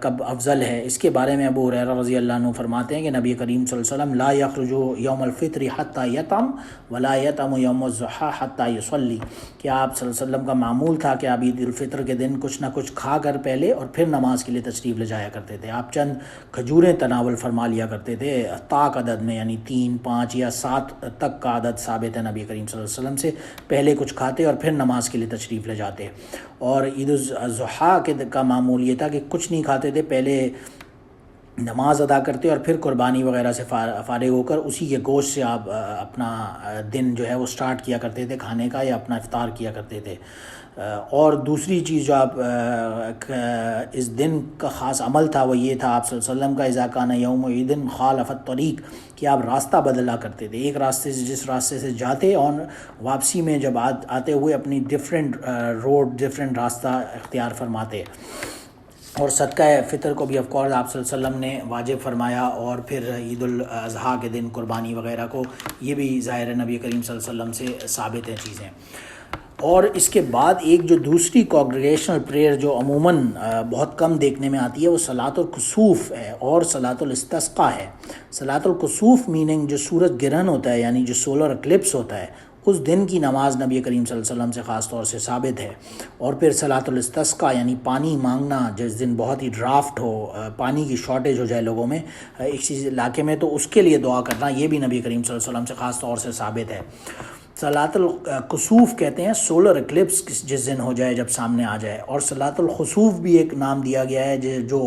کب افضل ہے. اس کے بارے میں ابو ہریرہ رضی اللہ عنہ فرماتے ہیں کہ نبی کریم صلی اللہ علیہ وسلم لا یخرج یوم الفطر حتی یطعم ولا یطعم یوم الضحیٰ حتی یصلی، کہ آپ صلی اللہ علیہ وسلم کا معمول تھا کہ آپ عید الفطر کے دن کچھ نہ کچھ کھا کر پہلے اور پھر نماز کے لیے تشریف لے جایا کرتے تھے. آپ چند کھجوریں تناول فرما لیا کرتے تھے طاق عدد میں، یعنی 3، 5 یا 7 تک کا عدد ثابت ہے نبی کریم صلی اللہ علیہ وسلم سے. پہلے کچھ کھاتے اور پھر نماز کے لیے تشریف لے جاتے. اور عید الاضحیٰ کا معمول یہ تھا کہ کچھ نہیں کھاتے تھے، پہلے نماز ادا کرتے اور پھر قربانی وغیرہ سے فارغ ہو کر اسی کے گوشت سے آپ اپنا دن جو ہے وہ سٹارٹ کیا کرتے تھے کھانے کا، یا اپنا افطار کیا کرتے تھے. اور دوسری چیز جو آپ اس دن کا خاص عمل تھا وہ یہ تھا آپ صلی اللہ علیہ وسلم کا اذا کان یوم عید خالف الطریق، کہ آپ راستہ بدلا کرتے تھے. ایک راستے سے جس راستے سے جاتے اور واپسی میں جب آتے ہوئے اپنی ڈفرینٹ روڈ ڈفرینٹ راستہ اختیار فرماتے. اور صدقہ فطر کو بھی آف کورس آپ صلی اللہ علیہ وسلم نے واجب فرمایا. اور پھر عید الاضحیٰ کے دن قربانی وغیرہ کو، یہ بھی ظاہر نبی کریم صلی اللہ علیہ وسلم سے ثابت ہیں چیزیں. اور اس کے بعد ایک جو دوسری کانگریگیشنل پریئر جو عموماً بہت کم دیکھنے میں آتی ہے وہ صلاۃ الکسوف ہے اور صلاۃ الاستسقاء ہے. صلاۃ الکسوف میننگ جو سورج گرہن ہوتا ہے، یعنی جو سولر اکلپس ہوتا ہے، اس دن کی نماز نبی کریم صلی اللہ علیہ وسلم سے خاص طور سے ثابت ہے. اور پھر صلاۃ الاستسقاء یعنی پانی مانگنا، جس دن بہت ہی ڈرافٹ ہو، پانی کی شارٹیج ہو جائے لوگوں میں ایک چیز علاقے میں، تو اس کے لیے دعا کرنا، یہ بھی نبی کریم صلی اللہ علیہ وسلم سے خاص طور سے ثابت ہے. صلاۃ الکسوف کہتے ہیں سولر اکلپس جس دن ہو جائے، جب سامنے آ جائے. اور صلاۃ الخسوف بھی ایک نام دیا گیا ہے جو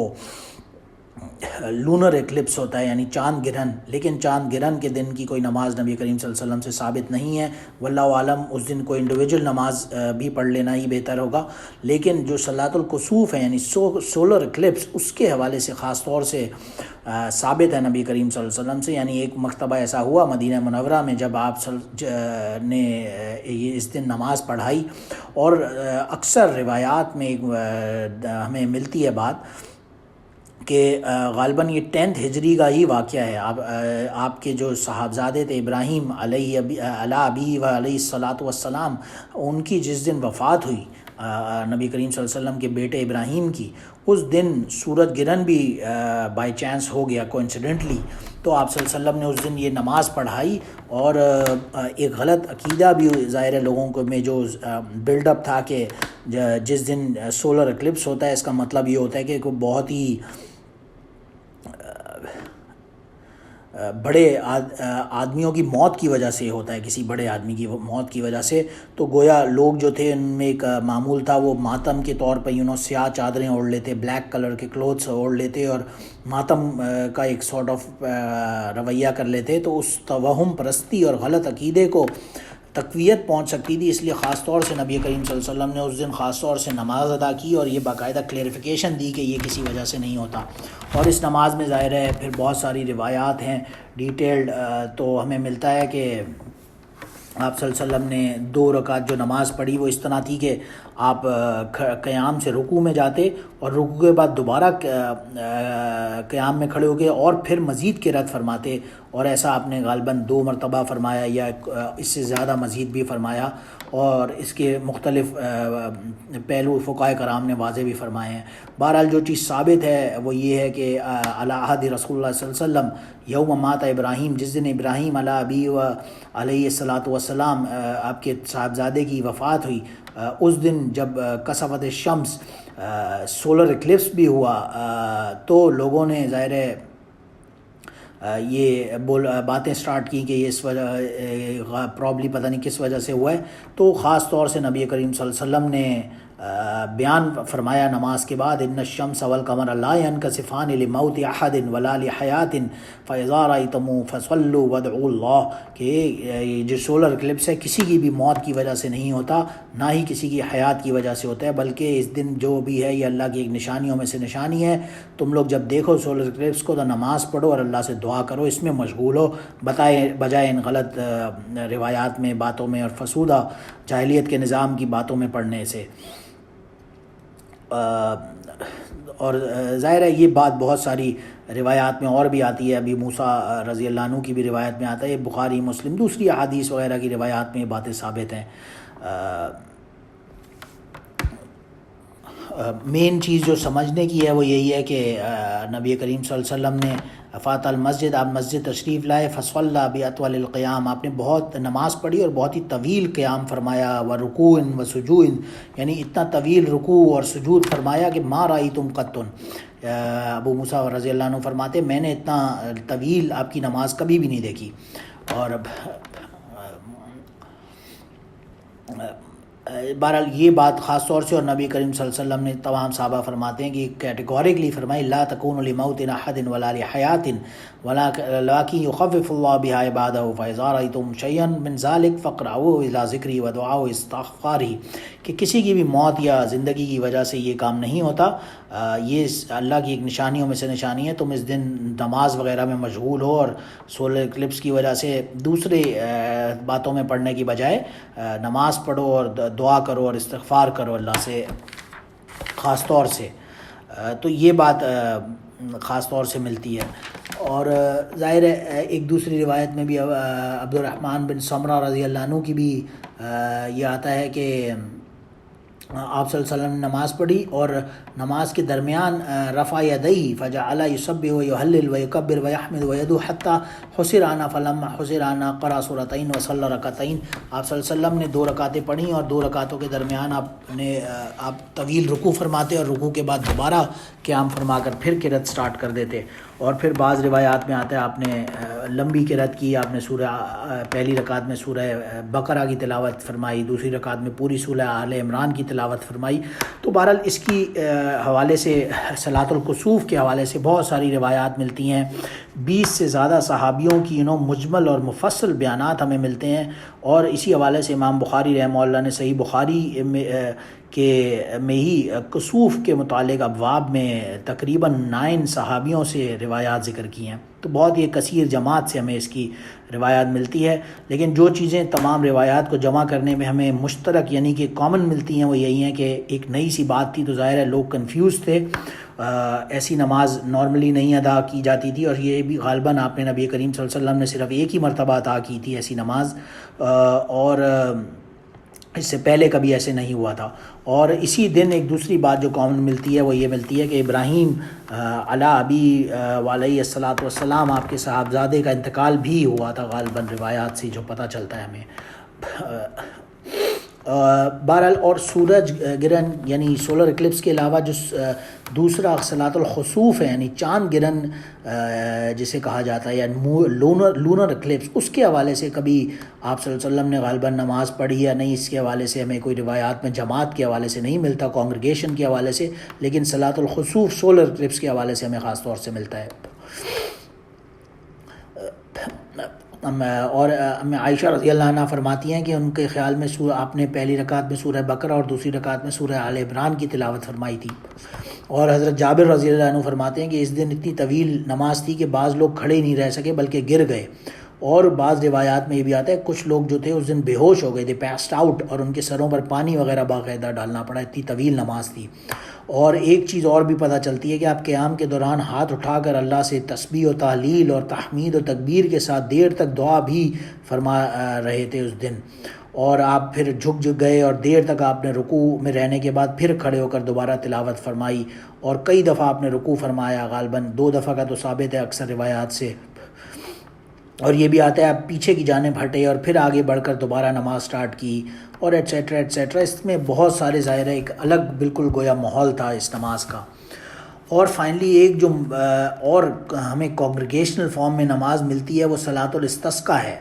لونر ایکلپس ہوتا ہے یعنی چاند گرہن، لیکن چاند گرہن کے دن کی کوئی نماز نبی کریم صلی اللہ علیہ وسلم سے ثابت نہیں ہے، واللہ عالم اس دن کوئی انڈیویجول نماز بھی پڑھ لینا ہی بہتر ہوگا۔ لیکن جو صلاۃ الکسوف ہے یعنی سولر ایکلپس، اس کے حوالے سے خاص طور سے ثابت ہے نبی کریم صلی اللہ علیہ وسلم سے، یعنی ایک مرتبہ ایسا ہوا مدینہ منورہ میں جب آپ نے اس دن نماز پڑھائی، اور اکثر روایات میں ہمیں ملتی ہے بات کہ غالباً یہ 10 ہجری کا ہی واقعہ ہے۔ آپ کے جو صاحبزادے تھے ابراہیم علیہ ابی و علیہ الصلاۃ والسلام، ان کی جس دن وفات ہوئی نبی کریم صلی اللہ علیہ وسلم کے بیٹے ابراہیم کی، اس دن سورج گرہن بھی بائی چانس ہو گیا کوئنسیڈنٹلی، تو آپ صلی اللہ علیہ وسلم نے اس دن یہ نماز پڑھائی، اور ایک غلط عقیدہ بھی ظاہر ہے لوگوں کو میں جو بلڈ اپ تھا کہ جس دن سولر ایکلپس ہوتا ہے اس کا مطلب یہ ہوتا ہے کہ کوئی بہت ہی بڑے آدمیوں کی موت کی وجہ سے ہوتا ہے، کسی بڑے آدمی کی موت کی وجہ سے، تو گویا لوگ جو تھے ان میں ایک معمول تھا وہ ماتم کے طور پر سیاہ چادریں اوڑھ لیتے، بلیک کلر کے کلوتھس اوڑھ لیتے اور ماتم کا ایک سارٹ آف رویہ کر لیتے، تو اس توہم پرستی اور غلط عقیدے کو تقویت پہنچ سکتی تھی، اس لیے خاص طور سے نبی کریم صلی اللہ علیہ وسلم نے اس دن خاص طور سے نماز ادا کی اور یہ باقاعدہ کلیریفیکیشن دی کہ یہ کسی وجہ سے نہیں ہوتا۔ اور اس نماز میں ظاہر ہے پھر بہت ساری روایات ہیں ڈیٹیلڈ، تو ہمیں ملتا ہے کہ آپ صلی اللہ علیہ وسلم نے 2 رکعت جو نماز پڑھی وہ اس طرح تھی کہ آپ قیام سے رکوع میں جاتے اور رکوع کے بعد دوبارہ قیام میں کھڑے ہو کے اور پھر مزید قرات فرماتے، اور ایسا آپ نے غالباً 2 مرتبہ فرمایا یا اس سے زیادہ مزید بھی فرمایا، اور اس کے مختلف پہلو فقہاء کرام نے واضح بھی فرمائے ہیں۔ بہرحال جو چیز ثابت ہے وہ یہ ہے کہ علی عہد رسول اللہ صلی اللہ علیہ وسلم یوم مات ابراہیم، جس دن ابراہیم علی ابی و علیہ الصلاۃ والسلام آپ کے صاحبزادے کی وفات ہوئی، اس دن جب کسفت الشمس سولر ایکلپس بھی ہوا، تو لوگوں نے ظاہر ہے یہ باتیں سٹارٹ کی کہ یہ اس وجہ پرابلی پتہ نہیں کس وجہ سے ہوا ہے، تو خاص طور سے نبی کریم صلی اللہ علیہ وسلم نے بیان فرمایا نماز کے بعد، ان الشمس والقمر لا ينكسفان لموت احد ولا لحیات فاذا رأیتموه فصلوا وادعوا اللہ، کہ جو سولر ایکلپس ہے کسی کی بھی موت کی وجہ سے نہیں ہوتا، نہ ہی کسی کی حیات کی وجہ سے ہوتا ہے، بلکہ اس دن جو بھی ہے یہ اللہ کی ایک نشانیوں میں سے نشانی ہے، تم لوگ جب دیکھو سولر ایکلپس کو تو نماز پڑھو اور اللہ سے دعا کرو، اس میں مشغول ہو بجائے ان غلط روایات میں، باتوں میں اور فسودہ جاہلیت کے نظام کی باتوں میں پڑھنے سے۔ اور ظاہر ہے یہ بات بہت ساری روایات میں اور بھی آتی ہے، ابھی موسیٰ رضی اللہ عنہ کی بھی روایت میں آتا ہے، بخاری مسلم دوسری احادیث وغیرہ کی روایات میں یہ باتیں ثابت ہیں۔ مین چیز جو سمجھنے کی ہے وہ یہی ہے کہ نبی کریم صلی اللہ علیہ وسلم نے فات المسجد، آپ مسجد تشریف لائے، فصلی باطول القیام، آپ نے بہت نماز پڑھی اور بہت ہی طویل قیام فرمایا، و رکوع و سجود، یعنی اتنا طویل رکوع اور سجود فرمایا کہ ما رأیتم قط، ابو موسیٰ رضی اللہ عنہ فرماتے میں نے اتنا طویل آپ کی نماز کبھی بھی نہیں دیکھی۔ اور بہرحال یہ بات خاص طور سے، اور نبی کریم صلی اللہ علیہ وسلم نے تمام صحابہ فرماتے ہیں کہ کیٹیگوریکلی فرمائی لا تکون لموت احد ولا لحیات ولكن يخفف الله بها عباده فاذا رايتم شيئا من ذلك فاقرؤوا الى ذکری ودعاء استغفاری، کہ کسی کی بھی موت یا زندگی کی وجہ سے یہ کام نہیں ہوتا، یہ اللہ کی ایک نشانیوں میں سے نشانی ہے، تم اس دن نماز وغیرہ میں مشغول ہو اور سولر ایکلپس کی وجہ سے دوسرے باتوں میں پڑھنے کی بجائے نماز پڑھو اور دعا کرو اور استغفار کرو اللہ سے خاص طور سے۔ تو یہ بات خاص طور سے ملتی ہے۔ اور ظاہر ہے ایک دوسری روایت میں بھی عبد الرحمن بن سمرہ رضی اللہ عنہ کی بھی یہ آتا ہے کہ آپ صلی اللہ علیہ وسلم نے نماز پڑھی اور نماز کے درمیان رفع یدیہ فجعل یسبح ویہلل ویکبر ویحمد ویدعو حتی حسر عنا، فلما حسر عنا قرأ سورتین وصلی رکعتین، آپ صلی اللہ علیہ وسلم نے 2 رکعتیں پڑھیں اور 2 رکعتوں کے درمیان آپ طویل رکوع فرماتے اور رکوع کے بعد دوبارہ قیام فرما کر پھر قرات سٹارٹ کر دیتے، اور پھر بعض روایات میں آتا ہے آپ نے لمبی قرأت کی، آپ نے سورہ پہلی رکعت میں سورہ بقرہ کی تلاوت فرمائی، دوسری رکعت میں پوری سورہ آل عمران کی تلاوت فرمائی. تو بہرحال اس کی حوالے سے صلاۃ الکسوف کے حوالے سے بہت ساری روایات ملتی ہیں. 20 سے زیادہ صحابیوں کی مجمل اور مفصل بیانات ہمیں ملتے ہیں. اور اسی حوالے سے امام بخاری رحمہ اللہ نے صحیح بخاری میں ہی کسوف کے متعلق ابواب میں تقریباً 9 صحابیوں سے روایات ذکر کی ہیں. تو بہت ہی کثیر جماعت سے ہمیں اس کی روایات ملتی ہے. لیکن جو چیزیں تمام روایات کو جمع کرنے میں ہمیں مشترک یعنی کہ کامن ملتی ہیں وہ یہی ہیں کہ ایک نئی سی بات تھی، تو ظاہر ہے لوگ کنفیوز تھے. ایسی نماز نارملی نہیں ادا کی جاتی تھی، اور یہ بھی غالباً آپ نے نبی کریم صلی اللہ علیہ وسلم نے صرف ایک ہی مرتبہ ادا کی تھی ایسی نماز، اور اس سے پہلے کبھی ایسے نہیں ہوا تھا. اور اسی دن ایک دوسری بات جو کامن ملتی ہے وہ یہ ملتی ہے کہ ابراہیم علیٰ ابی علیہ الصلاۃ والسلام آپ کے صاحبزادے کا انتقال بھی ہوا تھا غالباً روایات سے جو پتہ چلتا ہے ہمیں. بہرحال اور سورج گرہن یعنی سولر اکلپس کے علاوہ جو دوسرا صلاۃ الخسوف ہے یعنی چاند گرہن جسے کہا جاتا ہے یا لونر اکلپس، اس کے حوالے سے کبھی آپ صلی اللہ علیہ وسلم نے غالباً نماز پڑھی یا نہیں، اس کے حوالے سے ہمیں کوئی روایات میں جماعت کے حوالے سے نہیں ملتا، کانگریگیشن کے حوالے سے. لیکن صلاۃ الخسوف سولر اکلپس کے حوالے سے ہمیں خاص طور سے ملتا ہے. اور عائشہ رضی اللہ عنہ فرماتی ہیں کہ ان کے خیال میں آپ نے پہلی رکعت میں سورہ بقرہ اور دوسری رکعت میں سورہ آل عمران کی تلاوت فرمائی تھی. اور حضرت جابر رضی اللہ عنہ فرماتے ہیں کہ اس دن اتنی طویل نماز تھی کہ بعض لوگ کھڑے نہیں رہ سکے بلکہ گر گئے. اور بعض روایات میں یہ بھی آتا ہے کچھ لوگ جو تھے اس دن بے ہوش ہو گئے تھے، پیسڈ آؤٹ، اور ان کے سروں پر پانی وغیرہ باقاعدہ ڈالنا پڑا، اتنی طویل نماز تھی. اور ایک چیز اور بھی پتہ چلتی ہے کہ آپ قیام کے دوران ہاتھ اٹھا کر اللہ سے تسبیح و تحلیل اور تحمید و تکبیر کے ساتھ دیر تک دعا بھی فرما رہے تھے اس دن. اور آپ پھر جھک گئے اور دیر تک آپ نے رکوع میں رہنے کے بعد پھر کھڑے ہو کر دوبارہ تلاوت فرمائی، اور کئی دفعہ آپ نے رکوع فرمایا، غالباً 2 دفعہ کا تو ثابت ہے اکثر روایات سے. اور یہ بھی آتا ہے آپ پیچھے کی جانب ہٹے اور پھر آگے بڑھ کر دوبارہ نماز سٹارٹ کی، اور ایٹسیٹرا ایٹسیٹرا. اس میں بہت سارے ظاہر ہے ایک الگ بالکل گویا ماحول تھا اس نماز کا. اور فائنلی ایک جو اور ہمیں کانگریگیشنل فارم میں نماز ملتی ہے وہ صلاۃ الاستسقاء ہے.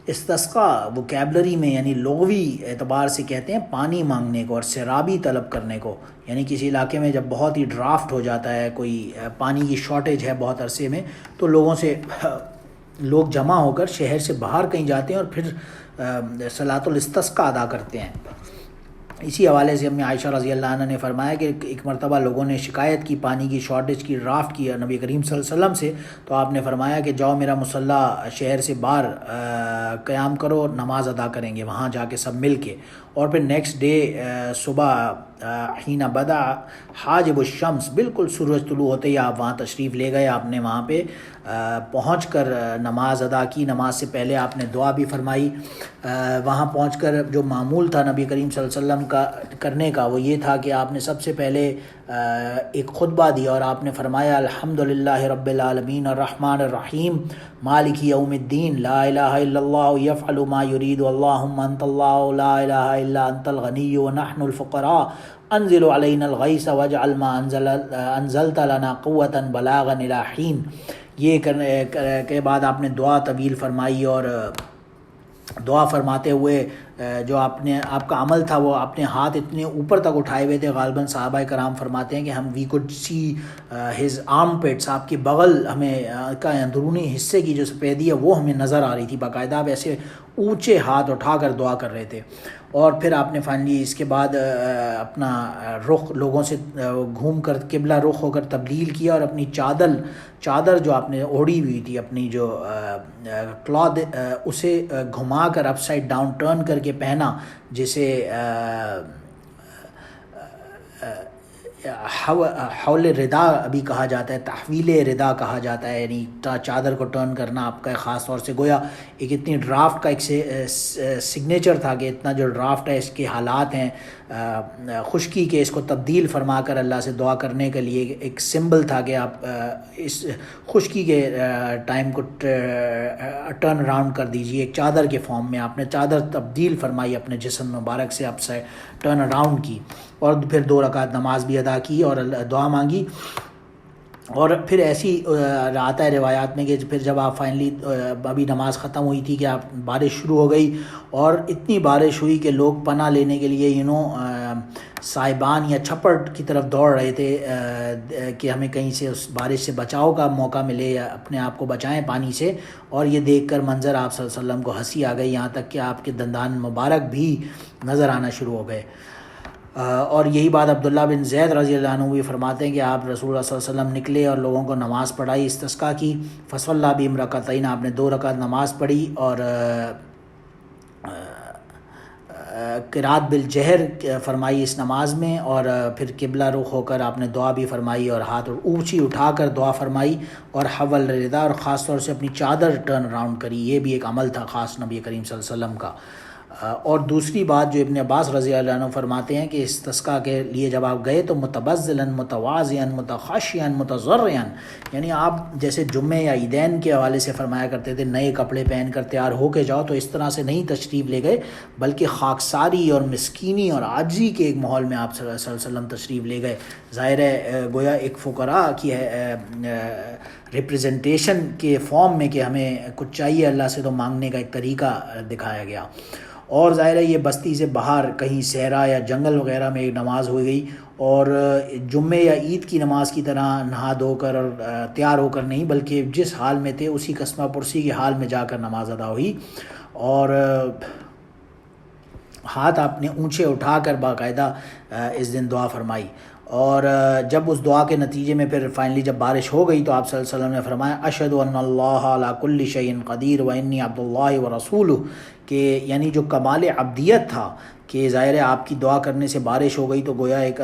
استسقاء وکیبلری میں یعنی لغوی اعتبار سے کہتے ہیں پانی مانگنے کو اور سیرابی طلب کرنے کو. یعنی کسی علاقے میں جب بہت ہی ڈرافٹ ہو جاتا ہے، کوئی پانی کی شارٹیج ہے بہت عرصے میں، تو لوگ جمع ہو کر شہر سے باہر کہیں جاتے ہیں اور پھر صلاۃ الاستسقاء ادا کرتے ہیں. اسی حوالے سے ہمیں عائشہ رضی اللہ عنہ نے فرمایا کہ ایک مرتبہ لوگوں نے شکایت کی پانی کی شارٹیج کی، ڈرافٹ کی نبی کریم صلی اللہ علیہ وسلم سے، تو آپ نے فرمایا کہ جاؤ میرا مصلی شہر سے باہر قیام کرو، نماز ادا کریں گے وہاں جا کے سب مل کے. اور پھر نیکسٹ ڈے صبح حین بدا حاجب الشمس، بالکل سورج طلوع ہوتے ہی آپ وہاں تشریف لے گئے. آپ نے وہاں پہ پہنچ کر نماز ادا کی. نماز سے پہلے آپ نے دعا بھی فرمائی. وہاں پہنچ کر جو معمول تھا نبی کریم صلی اللہ علیہ وسلم کا کرنے کا وہ یہ تھا کہ آپ نے سب سے پہلے ایک خطبہ دیا اور آپ نے فرمایا الحمدللہ رب العالمین الرحمن الرحیم مالک یوم الدین لا الہ الا اللہ یفعل ما یرید اللہم انت اللہ لا الہ الا انت الغنی ونحن الفقراء انزل علینا الغیث واجعل ما انزلت لنا قوتا بلاغا الی حین. یہ کرنے کے بعد آپ نے دعا طویل فرمائی، اور دعا فرماتے ہوئے جو آپ کا عمل تھا وہ اپنے ہاتھ اتنے اوپر تک اٹھائے ہوئے تھے. غالباً صحابہ کرام فرماتے ہیں کہ ہم we could see his armpits, آپ کی بغل ہمیں کا اندرونی حصے کی جو سفیدی ہے وہ ہمیں نظر آ رہی تھی. باقاعدہ آپ ایسے اونچے ہاتھ اٹھا کر دعا کر رہے تھے. اور پھر آپ نے فائنلی اس کے بعد اپنا رخ لوگوں سے گھوم کر قبلہ رخ ہو کر تبدیل کیا، اور اپنی چادر جو آپ نے اوڑھی ہوئی تھی، اپنی جو کلاتھ، اسے گھما کر اپ سائڈ ڈاؤن ٹرن کر کے پہنا، جسے حول ردا ابھی کہا جاتا ہے، تحویل ردا کہا جاتا ہے، یعنی چادر کو ٹرن کرنا آپ کا خاص طور سے گویا ایک اتنی ڈرافٹ کا ایک سگنیچر تھا کہ اتنا جو ڈرافٹ ہے اس کے حالات ہیں خشکی کے، اس کو تبدیل فرما کر اللہ سے دعا کرنے کے لیے ایک سمبل تھا کہ آپ اس خشکی کے ٹائم کو ٹرن اراؤنڈ کر دیجئے. ایک چادر کے فارم میں آپ نے چادر تبدیل فرمائی اپنے جسم مبارک سے، اپ سے ٹرن اراؤنڈ کی، اور پھر 2 رکعت نماز بھی ادا کی اور دعا مانگی. اور پھر ایسی آتا ہے روایات میں کہ پھر جب آپ فائنلی ابھی نماز ختم ہوئی تھی کہ آپ بارش شروع ہو گئی، اور اتنی بارش ہوئی کہ لوگ پناہ لینے کے لیے سائبان یا چھپڑ کی طرف دوڑ رہے تھے کہ ہمیں کہیں سے اس بارش سے بچاؤ کا موقع ملے یا اپنے آپ کو بچائیں پانی سے. اور یہ دیکھ کر منظر آپ صلی اللہ علیہ وسلم کو ہنسی آ گئی، یہاں تک کہ آپ کے دندان مبارک بھی نظر آنا شروع ہو گئے. اور یہی بات عبداللہ بن زید رضی اللہ عنہ بھی فرماتے ہیں کہ آپ رسول اللہ صلی اللہ علیہ وسلم نکلے اور لوگوں کو نماز پڑھائی استسقاء کی. فصلی بہم رکعتین، آپ نے 2 رکعت نماز پڑھی اور قرات بالجہر فرمائی اس نماز میں، اور پھر قبلہ رخ ہو کر آپ نے دعا بھی فرمائی اور ہاتھ اونچی اٹھا کر دعا فرمائی، اور حول ردا، اور خاص طور سے اپنی چادر ٹرن اراؤنڈ کری. یہ بھی ایک عمل تھا خاص نبی کریم صلی اللہ علیہ وسلم کا. اور دوسری بات جو ابن عباس رضی اللہ عنہ فرماتے ہیں کہ استسقاء کے لیے جب آپ گئے تو متبذلا متواضعا متخشعا متضرعا، یعنی آپ جیسے جمعے یا عیدین کے حوالے سے فرمایا کرتے تھے نئے کپڑے پہن کر تیار ہو کے جاؤ، تو اس طرح سے نہیں تشریف لے گئے، بلکہ خاکساری اور مسکینی اور عاجزی کے ایک ماحول میں آپ صلی اللہ علیہ وسلم تشریف لے گئے. ظاہر ہے گویا ایک فقراء کی ریپریزنٹیشن کے فارم میں کہ ہمیں کچھ چاہیے اللہ سے تو مانگنے کا ایک طریقہ دکھایا گیا. اور ظاہر ہے یہ بستی سے باہر کہیں صحرا یا جنگل وغیرہ میں ایک نماز ہو گئی، اور جمعے یا عید کی نماز کی طرح نہا دھو کر اور تیار ہو کر نہیں، بلکہ جس حال میں تھے اسی قسمہ پرسی کے حال میں جا کر نماز ادا ہوئی. اور ہاتھ آپ نے اونچے اٹھا کر باقاعدہ اس دن دعا فرمائی. اور جب اس دعا کے نتیجے میں پھر فائنلی جب بارش ہو گئی تو آپ صلی اللہ علیہ وسلم نے فرمایا اشہد ان اللہ علی کل شیء قدیر و انی عبد اللہ و رسولہ، کہ یعنی جو کمال عبدیت تھا کہ ظاہر ہے آپ کی دعا کرنے سے بارش ہو گئی، تو گویا ایک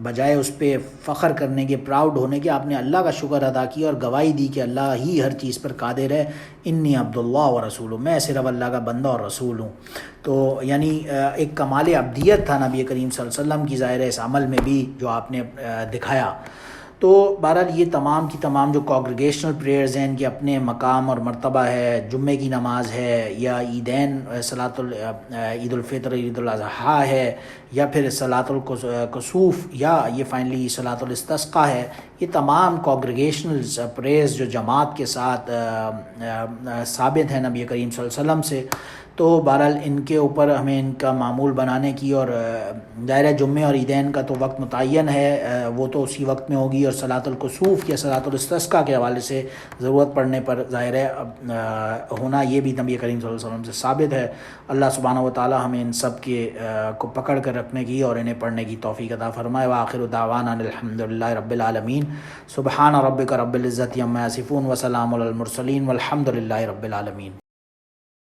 بجائے اس پہ فخر کرنے کے، پراؤڈ ہونے کے، آپ نے اللہ کا شکر ادا کیا اور گواہی دی کہ اللہ ہی ہر چیز پر قادر ہے. انی عبداللہ و رسول، میں صرف اللہ کا بندہ اور رسول ہوں. تو یعنی ایک کمال عبدیت تھا نبی کریم صلی اللہ علیہ وسلم کی ظاہر ہے اس عمل میں بھی جو آپ نے دکھایا. تو بہرحال یہ تمام کی تمام جو کانگریگیشنل پریئرز ہیں ان کے اپنے مقام اور مرتبہ ہے. جمعے کی نماز ہے، یا عیدین عید الفطر عید الاضحیٰ ہے، یا پھر صلاۃ الکسوف، یا یہ فائنلی صلاۃ الاستسقاء ہے. یہ تمام کانگریگیشنل پریئرز جو جماعت کے ساتھ ثابت ہیں نبی کریم صلی اللہ علیہ وسلم سے، تو بہرحال ان کے اوپر ہمیں ان کا معمول بنانے کی، اور دائرہ جمعے اور عیدین کا تو وقت متعین ہے، وہ تو اسی وقت میں ہوگی، اور صلاۃ الکسوف یا صلاۃ الاستسقاء کے حوالے سے ضرورت پڑنے پر ظاہر ہے ہونا یہ بھی نبی کریم صلی اللہ علیہ وسلم سے ثابت ہے. اللہ سبحانہ و تعالی ہمیں ان سب کے کو پکڑ کر رکھنے کی اور انہیں پڑھنے کی توفیق عطا فرمائے. وآخر دعوانا الحمدللہ رب العالمین. سبحان ربک رب العزت عما یصفون وسلام علی المرسلین والحمد للہ رب العالمین.